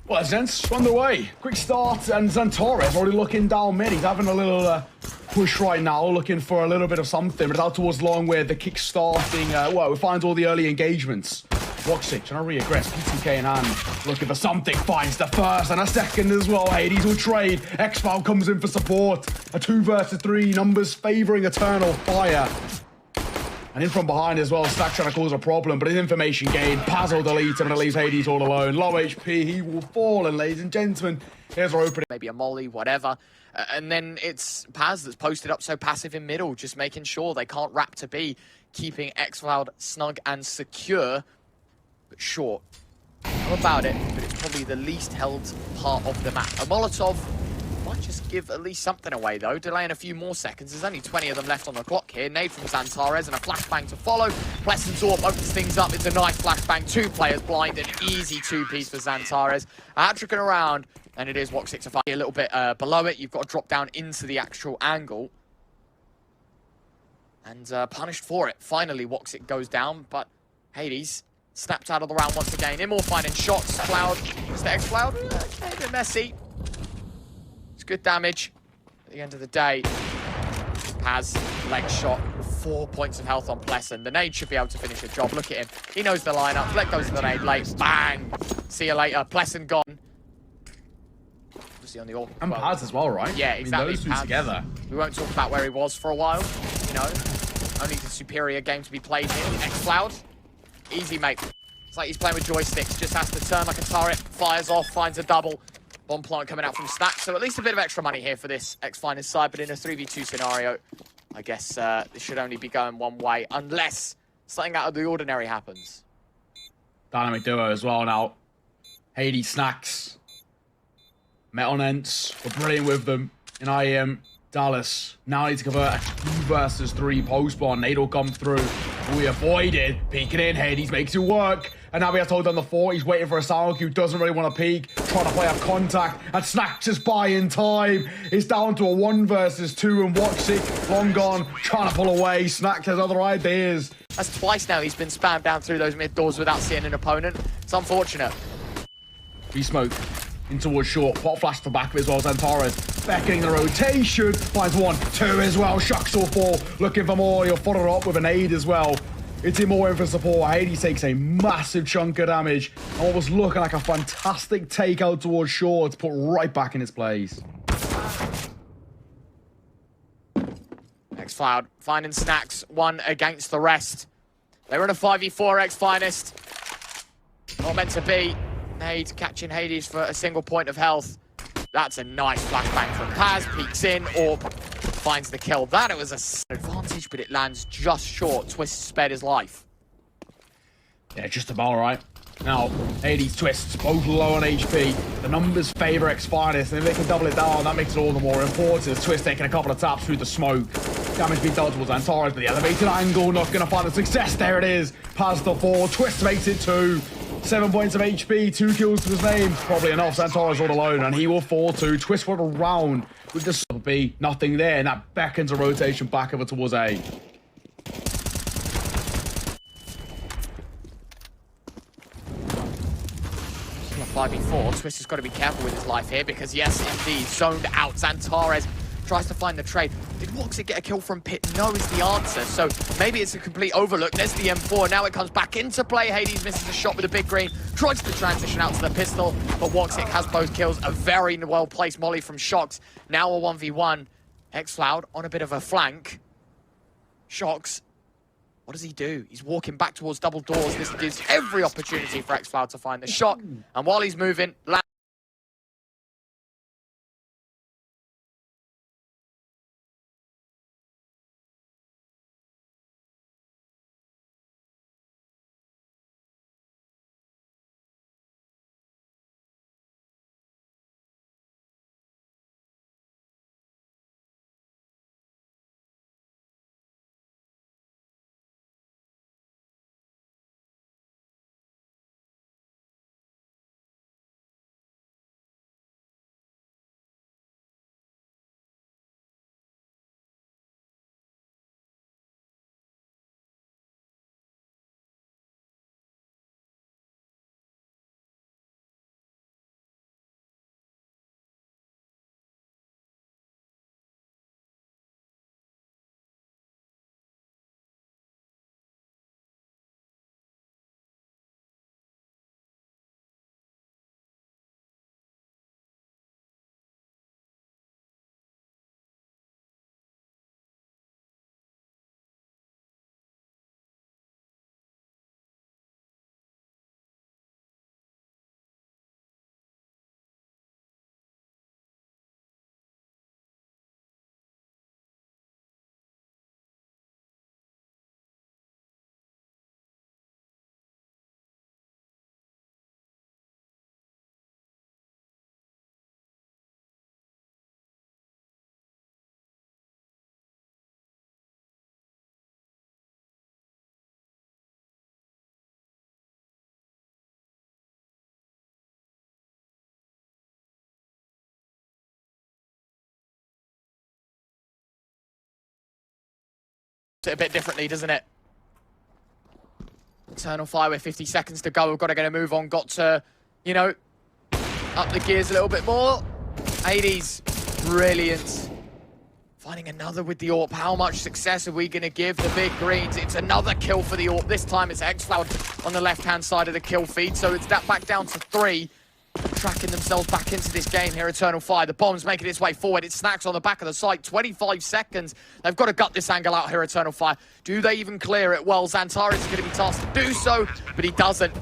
Well, Zent's on the way. Quick start, and Zantares already looking down mid. He's having a little push right now, looking for a little bit of something, but out towards long where the kick starting, well, we find all the early engagements. Woxic trying to re-aggress, PTK in hand, looking for something, finds the first and a second as well. Hades will trade, X-File comes in for support. A 2 versus 3, numbers favouring Eternal Fire. And in from behind as well, Stack trying to cause a problem, but his information gain, Paz will delete him and it leaves Hades all alone. Low HP, he will fall, and ladies and gentlemen, here's our opening. Maybe a molly, whatever. And then it's Paz that's posted up so passive in middle, just making sure they can't wrap to B, keeping X-Cloud snug and secure, but short. How about it, but it's probably the least held part of the map. A Molotov might just give at least something away, though, delaying a few more seconds. There's only 20 of them left on the clock here. Nade from Zantares and a flashbang to follow. Pleasant Orb opens things up. It's a nice flashbang. 2 players blind. An easy 2-piece for Zantares. Hat-tricking around, and it is Woxic to fight a little bit below it. You've got to drop down into the actual angle. And punished for it. Finally, Woxic goes down, but Hades snapped out of the round once again. Immortal finding shots. Cloud, is the X-Cloud? Okay, a bit messy. Good damage at the end of the day. Has leg shot, 4 points of health on Pleasant. The nade should be able to finish the job. Look at him. He knows the lineup. Let goes to the nade late. Bang! See you later. Pleasant gone. Obviously on the orb. And well, Paz as well, right? Yeah, exactly. I mean, those two together. We won't talk about where he was for a while. You know, only the superior game to be played here. X-Cloud. Easy, mate. It's like he's playing with joysticks. Just has to turn like a turret. Fires off. Finds a double. Bomb plant coming out from Stack, so at least a bit of extra money here for this X-Finest side, but in a 3v2 scenario, I guess this should only be going one way, unless something out of the ordinary happens. Dynamic duo as well now. Hades Snacks. Metal Nents were brilliant with them in IEM. Dallas now need to convert a 2 versus 3 post-spawn. Nade will come through. We avoided. Peeking in. Hades makes it work. And now we have to hold down the fort. He's waiting for a sound cue. Doesn't really want to peek. Trying to play a contact. And Snacks just buying time. It's down to a 1 versus 2. And Woxic, long gone. Trying to pull away. Snacks has other ideas. That's twice now he's been spammed down through those mid doors without seeing an opponent. It's unfortunate. He smoked in towards short. Pot flash to the back of it as well. Zantares beckoning the rotation. Finds 1, 2 as well. Shucks will fall. Looking for more. He'll follow it up with an aid as well. It's in more in for support. Hades takes a massive chunk of damage. And what was looking like a fantastic takeout towards short, put right back in its place. X-Cloud finding Snacks, 1 against the rest. They were in a 5v4 X-Finest. Not meant to be. Nade catching Hades for a single point of health. That's a nice flashbang from Paz. Peeks in, Orb finds the kill. That it was an advantage, but it lands just short. Twist spared his life. Yeah, just about right. Now, Hades Twists, both low on HP. The numbers favour X-Finest, and if they can double it down, that makes it all the more important. Twist taking a couple of taps through the smoke. Damage being dealt towards Zantares, but the elevated angle, not going to find the success. There it is. Paz the 4. Twist makes it 2. 7 points of HP, 2 kills to his name. Probably enough. Zantares all alone, and he will fall too. Twist for a round with the B. Nothing there, and that beckons a rotation back over towards A. 5v4, Twist has got to be careful with his life here because, yes, indeed, zoned out. Zantares tries to find the trade. Did Woxic get a kill from Pit? No is the answer, so maybe it's a complete overlook. There's the M4, now it comes back into play. Hades misses a shot with a big green, tries to transition out to the pistol, but Woxic has both kills. A very well-placed molly from Shox. Now a 1v1. X-Cloud on a bit of a flank. Shox, what does he do? He's walking back towards double doors. This gives every opportunity for X-Cloud to find the shot. And while he's moving, it a bit differently, doesn't it? Eternal Fire with 50 seconds to go. We've got to get a move on. Got to, you know, up the gears a little bit more. Hades, brilliant. Finding another with the AWP. How much success are we going to give the big greens? It's another kill for the AWP. This time it's xFloud on the left-hand side of the kill feed. So it's that back down to 3. Tracking themselves back into this game here, Eternal Fire. The bomb's making its way forward. It snacks on the back of the site. 25 seconds. They've got to gut this angle out here, Eternal Fire. Do they even clear it? Well, Xantares is going to be tasked to do so, but he doesn't.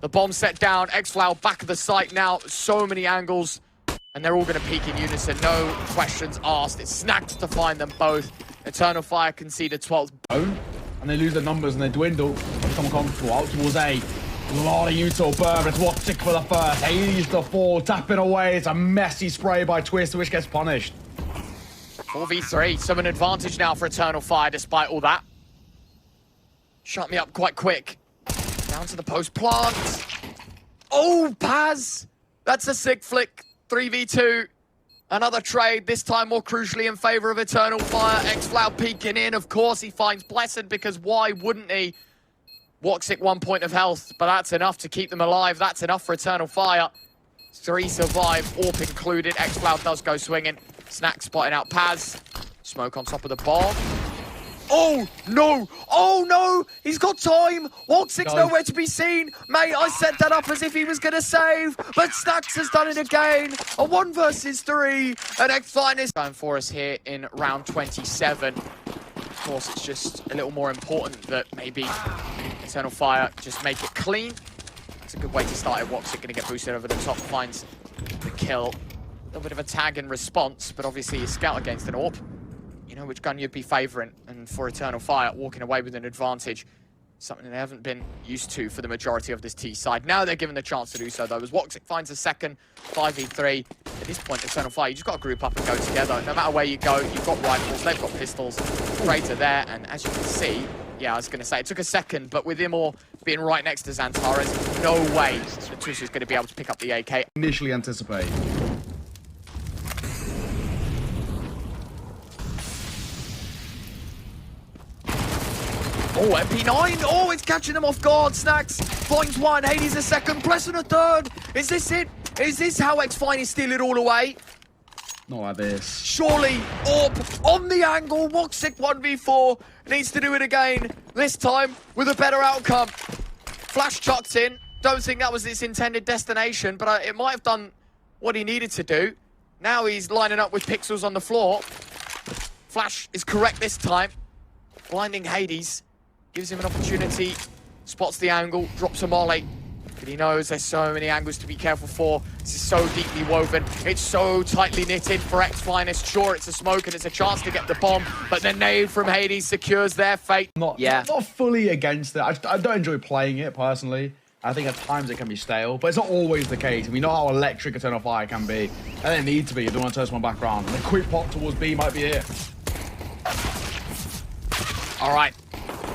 The bomb set down. xFloud back of the site now. So many angles, and they're all going to peak in unison. No questions asked. It's snacked to find them both. Eternal Fire conceded 12th. And they lose their numbers and they dwindle. They become comfortable out towards A. A lot of Utah burn. It's Woxic for the first. Hades the 4, tapping away. It's a messy spray by Twist, which gets punished. 4v3, so an advantage now for Eternal Fire despite all that. Shut me up quite quick. Down to the post plant. Oh, Paz! That's a sick flick. 3v2. Another trade, this time more crucially in favor of Eternal Fire. xFloud peeking in, of course. He finds Blessed because why wouldn't he? Woxic 1 point of health, but that's enough to keep them alive. That's enough for Eternal Fire. 3 survive, AWP included. xFloud does go swinging. Snack spotting out Paz. Smoke on top of the bomb. Oh, no! Oh, no! He's got time! Woxic's nowhere to be seen! Mate, I set that up as if he was going to save, but Snacks has done it again! A 1 versus 3, and xFinest going for us here in round 27. Of course, it's just a little more important that maybe Eternal Fire just make it clean. That's a good way to start it. Woxic going to get boosted over the top, finds the kill. A little bit of a tag in response, but obviously you scout against an AWP. You know which gun you'd be favouring, and for Eternal Fire, walking away with an advantage. Something they haven't been used to for the majority of this T side. Now they're given the chance to do so, though, as Woxic finds a second 5v3. At this point, Eternal Fire, you just got to group up and go together. No matter where you go, you've got rifles, they've got pistols. Crater there, and as you can see, yeah, I was going to say, it took a second, but with him all being right next to Xantares, no way that Tush is going to be able to pick up the AK. Initially anticipate. Oh, MP9! Oh, it's catching them off guard. Snacks finds 1, Hades a second, pressing a 3rd. Is this it? Is this how xFinest steal it all away? Not like this. Surely, AWP on the angle. Woxic 1v4 needs to do it again. This time with a better outcome. Flash chucked in. Don't think that was its intended destination, but it might have done what he needed to do. Now he's lining up with pixels on the floor. Flash is correct this time. Blinding Hades. Gives him an opportunity, spots the angle, drops a molly. But he knows there's so many angles to be careful for. This is so deeply woven. It's so tightly knitted for xFinest. Sure, it's a smoke and it's a chance to get the bomb, but the nade from Hades secures their fate. Not fully against it. I don't enjoy playing it, personally. I think at times it can be stale, but it's not always the case. We know how electric Eternal Fire can be. And they need to be. You don't want to turn someone back around. And a quick pop towards B might be it. All right.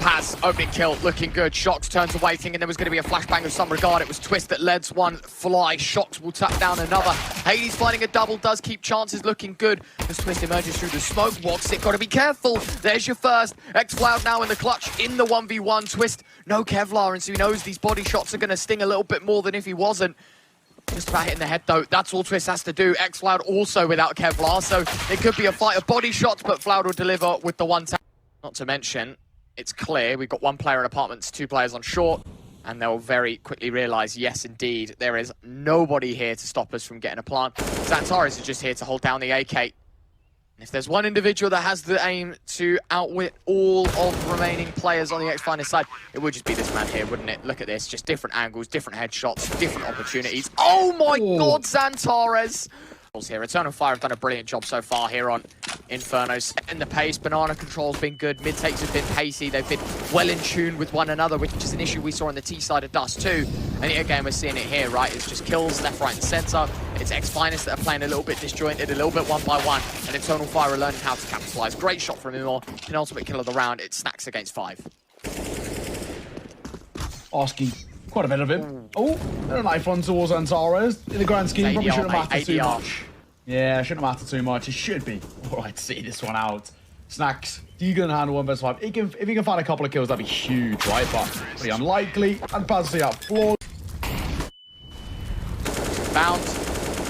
Paz, opening kill, looking good. Shocks turns to waiting, and there was going to be a flashbang of some regard. It was Twist that led one fly. Shocks will tap down another. Hades finding a double, does keep chances looking good. As Twist emerges through the smoke, Woxic, got to be careful. There's your first. xFloud now in the clutch, in the 1v1. Twist, no Kevlar, and so he knows these body shots are going to sting a little bit more than if he wasn't. Just about hitting the head, though. That's all Twist has to do. xFloud also without Kevlar, so it could be a fight of body shots, but Floud will deliver with the one tap. Not to mention, it's clear we've got 1 player in apartments, 2 players on short, and they'll very quickly realize, yes, indeed, there is nobody here to stop us from getting a plant. Xantares is just here to hold down the AK. And if there's one individual that has the aim to outwit all of the remaining players on the xFinest side, it would just be this man here, wouldn't it? Look at this, just different angles, different headshots, different opportunities. Oh my God, Xantares! Here, Eternal Fire have done a brilliant job so far here on Inferno. Setting the pace, banana control's been good, mid takes have been pacey, they've been well in tune with one another, which is an issue we saw on the T side of Dust too. And again, we're seeing it here, right? It's just kills left, right, and center. It's xFinest that are playing a little bit disjointed, a little bit 1 by 1, and Eternal Fire are learning how to capitalize. Great shot from Imor, penultimate kill of the round. It Snacks against 5. Asking quite a bit of him. Oh, a knife on towards Xantares. In the grand scheme, probably shouldn't have mattered too much. Yeah, shouldn't have mattered too much. It should be all right to see this one out. Snacks, you can handle 1 vs 5. If he can find a couple of kills, that'd be huge, right? But pretty unlikely. And Paz see that floor. Bounce.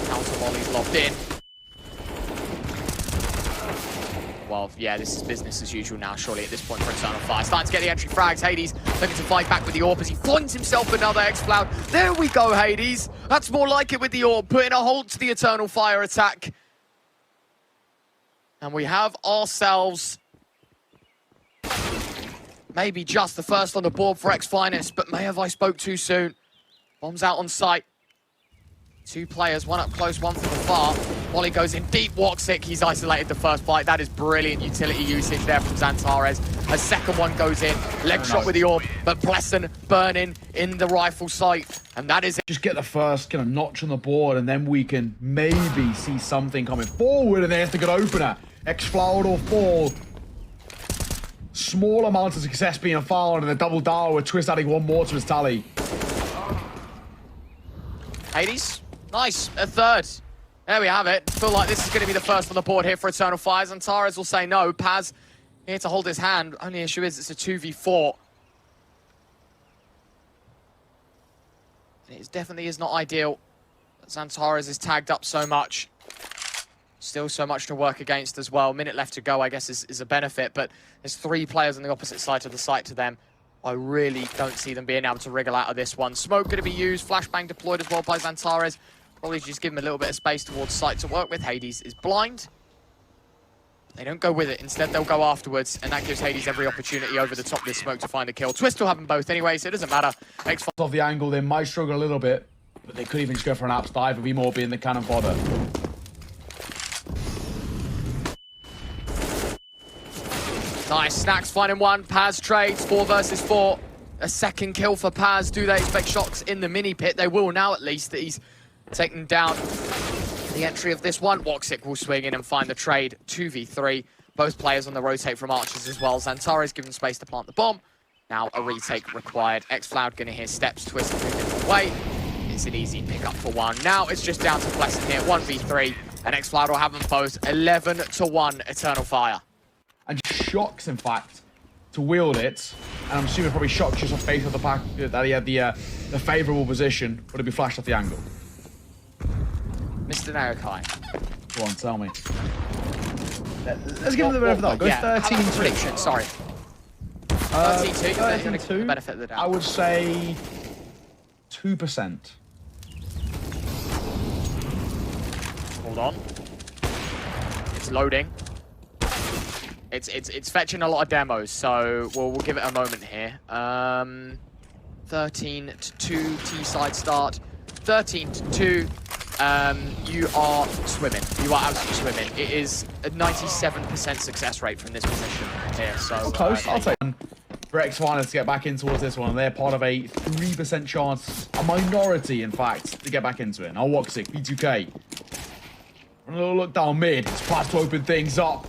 Counter volley's locked in. Well, yeah, this is business as usual now, surely, at this point for Eternal Fire. Starting to get the entry frags. Hades looking to fight back with the AWP as he finds himself another X-Cloud. There we go, Hades. That's more like it with the AWP, putting a halt to the Eternal Fire attack. And we have ourselves maybe just the first on the board for X-Finest, but may have I spoke too soon. Bombs out on site. 2 players, one up close, one from the far. Volley goes in deep, Woxic. He's isolated the first fight. That is brilliant utility usage there from Xantares. A second one goes in. Leg shot with the AWP, but Blesson burning in the rifle sight. And that is it. Just get the first kind of notch on the board, and then we can maybe see something coming forward, and there's the good opener. X-Floud or fall. Small amounts of success being found, and a double down with Twist adding 1 more to his tally. Hades, nice, a third. There we have it. Feel like this is going to be the first on the board here for Eternal Fires. And Antares will say no. Paz here to hold his hand. Only issue is it's a 2v4. It definitely is not ideal. Xantares is tagged up so much. Still so much to work against as well. Minute left to go, I guess, is a benefit. But there's 3 players on the opposite side of the site to them. I really don't see them being able to wriggle out of this one. Smoke going to be used. Flashbang deployed as well by Xantares. Probably just give him a little bit of space towards site to work with. Hades is blind. They don't go with it. Instead, they'll go afterwards. And that gives Hades every opportunity over the top of this smoke to find a kill. Twist will have them both anyway, so it doesn't matter. Off the angle, they might struggle a little bit. But they could even just go for an apps dive and be more being the cannon fodder. Nice. Snacks finding 1. Paz trades 4 versus 4. A second kill for Paz. Do they expect shots in the mini pit? They will now, at least, that he's taken down the entry of this one. Woxic will swing in and find the trade. 2v3. Both players on the rotate from archers as well. Xantares given space to plant the bomb. Now a retake required. X-Cloud going to hear steps, Twist moving away. It's an easy pickup for 1. Now it's just down to Blesson here. 1v3. And X-Cloud will have them both. 11-1 Eternal Fire. And shocks, in fact, to wield it. And I'm assuming probably shocks just off face of the fact that he had the favourable position, but it'd be flashed off the angle. Mr. Naokai. Go on, tell me. Let's give him the benefit of the doubt. Go 13-2. Prediction, sorry. 13-2. 13-2. Benefit of the doubt. I would say 2%. Hold on. It's loading. It's fetching a lot of demos, so we'll give it a moment here. 13-2 T-side start. 13-2. You are swimming. You are absolutely swimming. It is a 97% success rate from this position here. So close. I'll take one for X-Finest to get back in towards this one. They're part of a 3% chance, a minority, in fact, to get back into it. Now Woxic, B2K. A little look down mid. It's Paz to open things up.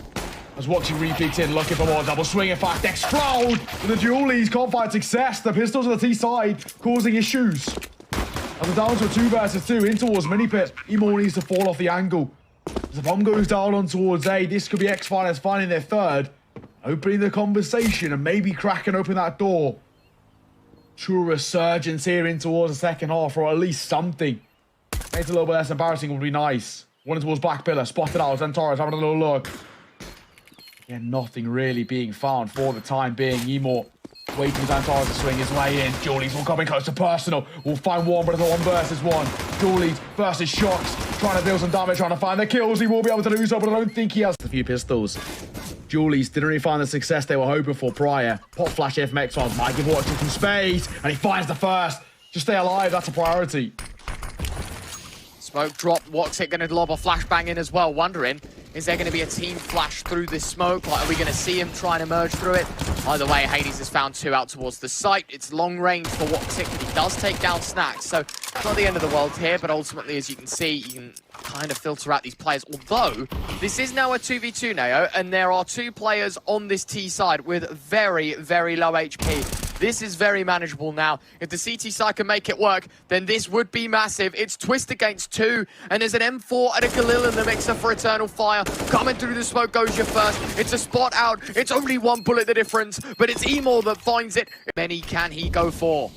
As Woxic repeats in, looking for more double swing. In fact, X-Cloud with the dualies can't find success. The pistols on the T side causing issues. And we're down to a 2 versus 2 in towards mini pit. Emo needs to fall off the angle. As the bomb goes down on towards A, this could be X-Finest finding their third. Opening the conversation and maybe cracking open that door. True resurgence here in towards the second half, or at least something. Makes it a little bit less embarrassing would be nice. One towards back pillar, spotted out. Xantares having a little look. Yeah, nothing really being found for the time being. Emo waiting for Xantares to swing his way in. Julies will come in close to personal. We'll find one, but it's a 1 versus 1. Julies versus Shocks. Trying to deal some damage, trying to find the kills. He will be able to do so, but I don't think he has a few pistols. Julies didn't really find the success they were hoping for prior. Pop flash here from X-Files. Might give Woxic some space. And he finds the first. Just stay alive, that's a priority. Smoke drop. Woxic going to lob a flashbang in as well. Wondering, is there going to be a team flash through this smoke? Like, are we going to see him try and emerge through it? Either way, Hades has found 2 out towards the site. It's long range for Woxic, but he does take down Snacks. So, it's not the end of the world here, but ultimately, as you can see, you can kind of filter out these players. Although, this is now a 2v2, Nao, and there are 2 players on this T side with very, very low HP. This is very manageable now. If the CT side can make it work, then this would be massive. It's Twist against 2, and there's an M4 and a Galil in the mixer for Eternal Fire. Coming through the smoke goes your first. It's a spot out. It's only 1 bullet the difference, but it's Emor that finds it. Many can he go for?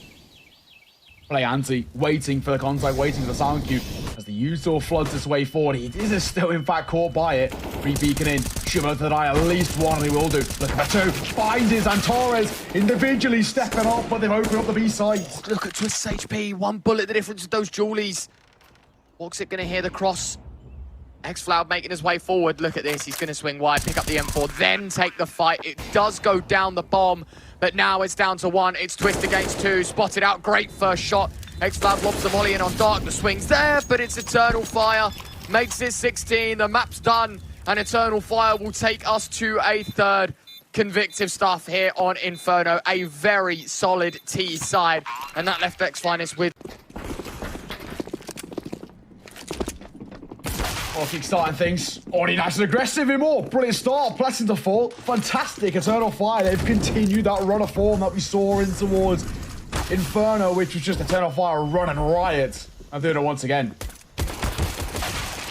Play anti, waiting for the contact, waiting for the sound cue. As the user floods his way forward, he is still in fact caught by it. Re-beacon in, Shimmer to deny at least one, and he will do. Look at the 2, finds his and Torres individually stepping up, but they've opened up the B sides. Look at Twist's HP, 1 bullet the difference with those Julies. Woxic gonna hear the cross. xFloud making his way forward. Look at this, he's gonna swing wide, pick up the M4, then take the fight. It does go down the bomb, but now it's down to 1. It's Twist against 2, spotted out, great first shot. xFloud lobs the volley in on Dark, the swing's there, but it's Eternal Fire. Makes it 16, the map's done, and Eternal Fire will take us to a 3rd. Convictive stuff here on Inferno, a very solid T side, and that left X-Finest with... Oh, kickstarting things. Already nice and aggressive in more. Brilliant start. Blessing to fall. Fantastic. Eternal Fire. They've continued that run of form that we saw in towards Inferno, which was just Eternal Fire running riot. I'm doing it once again.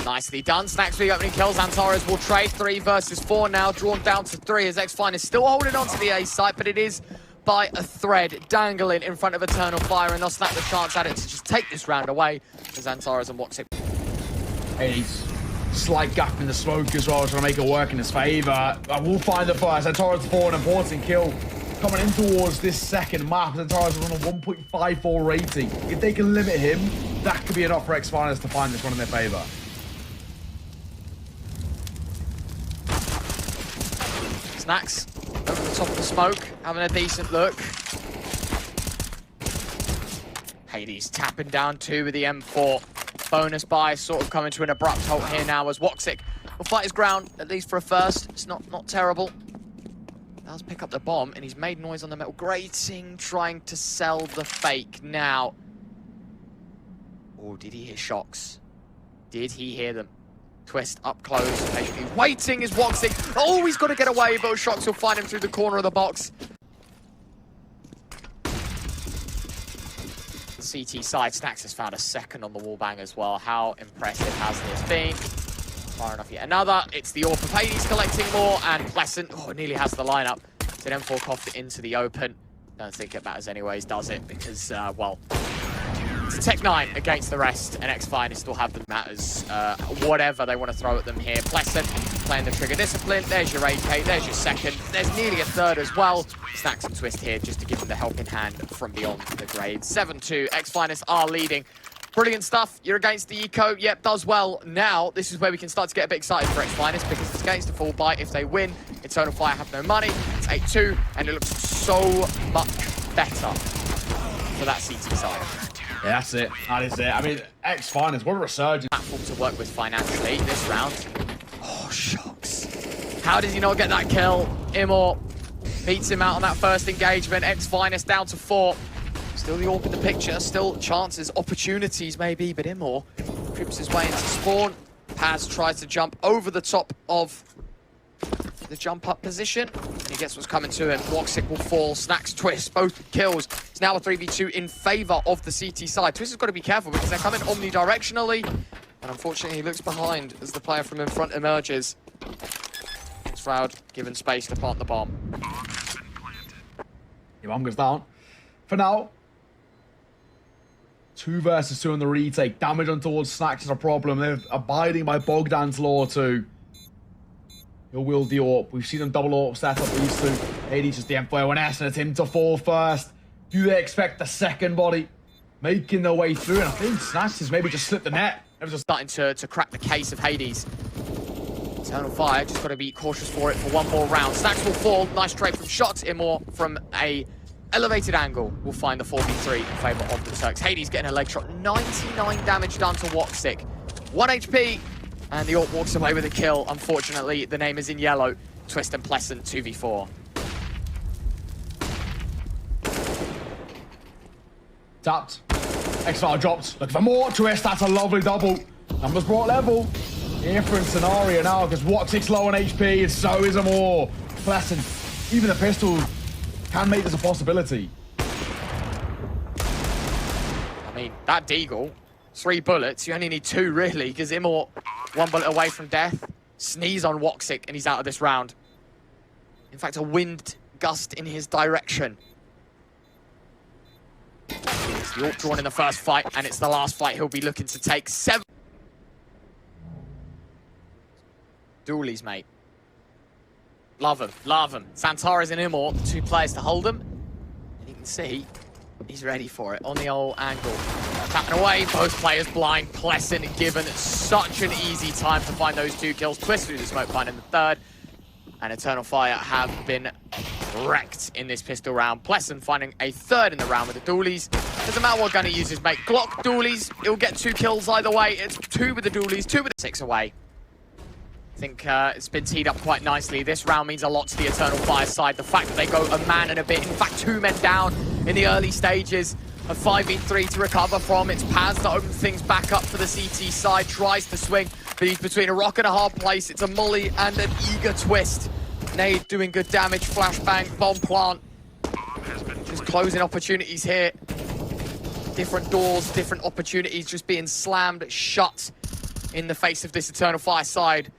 Nicely done. Snacks for the opening kills. Antares will trade 3 versus 4 now. Drawn down to 3 as X-Finest still holding on to the A site, but it is by a thread, dangling in front of Eternal Fire, and they'll snap the chance at it to just take this round away as Antares and Woxic. He's slight gap in the smoke as well, trying to make it work in his favor. I will find the first. Antares for an important kill. Coming in towards this second map, Antares is on a 1.54 rating. If they can limit him, that could be enough for X-Finest to find this one in their favor. Snacks over the top of the smoke, having a decent look. Hades tapping down 2 with the M4. Bonus buy sort of coming to an abrupt halt here now as Woxic will fight his ground, at least for a first. It's not terrible. Does pick up the bomb, and he's made noise on the metal grating, trying to sell the fake now. Oh, did he hear shocks? Did he hear them? Twist up close, patiently waiting is Woxic. Oh, he's got to get away, but shocks will find him through the corner of the box. CT side, Snacks has found a second on the wallbang as well. How impressive has this been? Far enough yet another. It's the AWP of Hades collecting more, and Pleasant, oh, nearly has the lineup. It's an M4 coughed it into the open. Don't think it matters anyways, does it? Because, well, it's Tech 9 against the rest, and X-Finest still have the matters. Whatever they want to throw at them here. Pleasant playing the trigger discipline. There's your AK, there's your second. There's nearly a 3rd as well. Snacks and Twist here just to give them the helping hand from beyond the grade. 7-2, X-Finest are leading. Brilliant stuff. You're against the eco. Yep, does well. Now, this is where we can start to get a bit excited for X-Finest, because it's against the full buy. If they win, Eternal Fire have no money. It's 8-2, and it looks so much better for that CT side. Yeah, that's it. That is it. I mean, X-Finest, what a resurgence. Platform to work with financially this round. Oh, shocks. How did he not get that kill? Emor beats him out on that first engagement. X-Finest down to 4. Still the AWP in the picture, still chances, opportunities maybe, but Emor creeps his way into spawn. Paz tries to jump over the top of the jump up position. He gets what's coming to him. Woxic will fall, Snacks, Twist, both kills. It's now a 3v2 in favor of the CT side. Twist has got to be careful because they're coming omnidirectionally. And unfortunately, he looks behind as the player from in front emerges. xFloud given space to plant the bomb. Your bomb goes down. For now, 2 versus 2 on the retake. Damage on towards Snacks is a problem. They're abiding by Bogdan's law too. He'll wield the AWP. We've seen them double AWP set up these 2. Hades just the M401S, and it's him to fall first. Do they expect the second body? Making their way through, and I think Snacks has maybe just slipped the net. Starting to crack the case of Hades. Eternal Fire just got to be cautious for it for one more round. Snacks will fall. Nice trade from shots. Emor from a elevated angle will find the 4v3 in favor of the Turks. Hades getting a leg shot. 99 damage done to Woxic. 1 HP. And the AWP walks away with a kill. Unfortunately, the name is in yellow. Twist and Pleasant 2v4. Tapped. xFloud dropped. Looking for more. Twist, that's a lovely double. Numbers brought level. Different scenario now because Woxic's low on HP and so is Emor. Pleasant, even the pistol can make this a possibility. mean, that deagle, 3 bullets, you only need 2 really, because Immort 1 bullet away from death. Sneeze on Woxic and he's out of this round. In fact, a wind gust in his direction. It's the AWP drawn in the first fight, and it's the last fight he'll be looking to take. 7 dualies, mate. Love him, love him. Santares and Immort, 2 players to hold him. And you can see he's ready for it on the old angle. Tapping away, both players blind. Pleasant given such an easy time to find those 2 kills. Twist through the smoke find in the 3rd. And Eternal Fire have been wrecked in this pistol round. Pleasant finding a 3rd in the round with the dualies. Doesn't matter what gun he uses, mate. Glock, dualies, he'll get 2 kills either way. It's 2 with the dualies, 2 with the 6 away. I think it's been teed up quite nicely. This round means a lot to the Eternal Fire side. The fact that they go a man and a bit, in fact 2 men down in the early stages. A 5v3 to recover from. It's Paz that opens things back up for the CT side. Tries to swing, but he's between a rock and a hard place. It's a molly and an eager twist. Nade doing good damage. Flashbang, bomb plant. Just closing opportunities here. Different doors, different opportunities just being slammed shut in the face of this Eternal Fire side.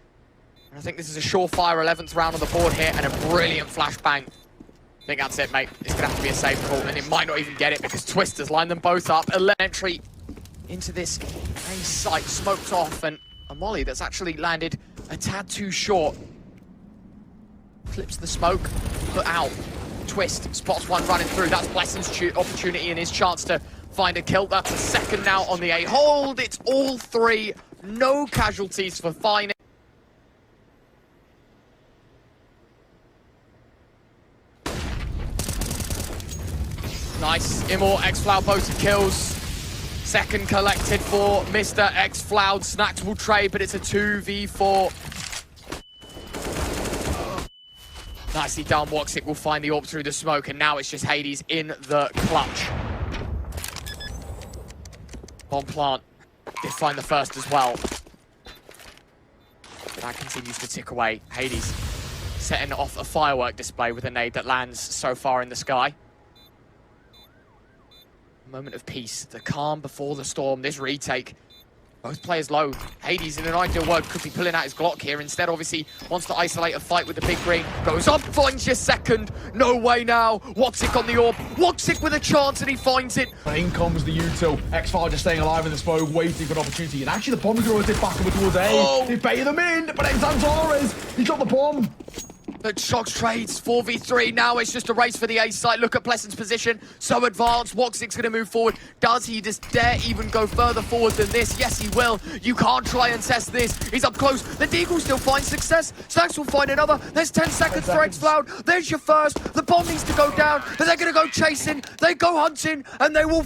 And I think this is a surefire 11th round on the board here and a brilliant flashbang. I think that's it, mate. It's going to have to be a safe call, and it might not even get it because Twister's lined them both up. A entry into this A site, smoked off, and a molly that's actually landed a tad too short. Clips the smoke, put out. Twist, spots one running through. That's Blessing's opportunity and his chance to find a kill. That's a 2nd now on the A. Hold, it's all 3. No casualties for Fine. Nice, Immort, xFloud both kills. 2nd collected for Mr. xFloud. Snacks will trade, but it's a 2v4. Nicely done, Woxic will find the AWP through the smoke, and now it's just Hades in the clutch. Bomb plant, they find the 1st as well. But that continues to tick away. Hades setting off a firework display with a nade that lands so far in the sky. Moment of peace, the calm before the storm. This retake, both players low. Hades, in an ideal world, could be pulling out his Glock here. Instead, obviously, wants to isolate a fight with the big green. Goes up, finds your 2nd. No way now. Woxic on the AWP. Woxic with a chance, and he finds it. And in comes the U2. xFloud just staying alive in the smoke, waiting for an opportunity. And actually, the bomb's going to rotate back over towards A. Oh. They bait them in, but it's Santares. He got the bomb. But shocks trades, 4v3. Now it's just a race for the A site. Look at Pleasant's position. So advanced. Woxic's going to move forward. Does he just dare even go further forward than this? Yes, he will. You can't try and test this. He's up close. The Deagle still finds success. Snacks will find another. There's 10 seconds for xFloud. There's your 1st. The bomb needs to go down. But they're going to go chasing. They go hunting. And they will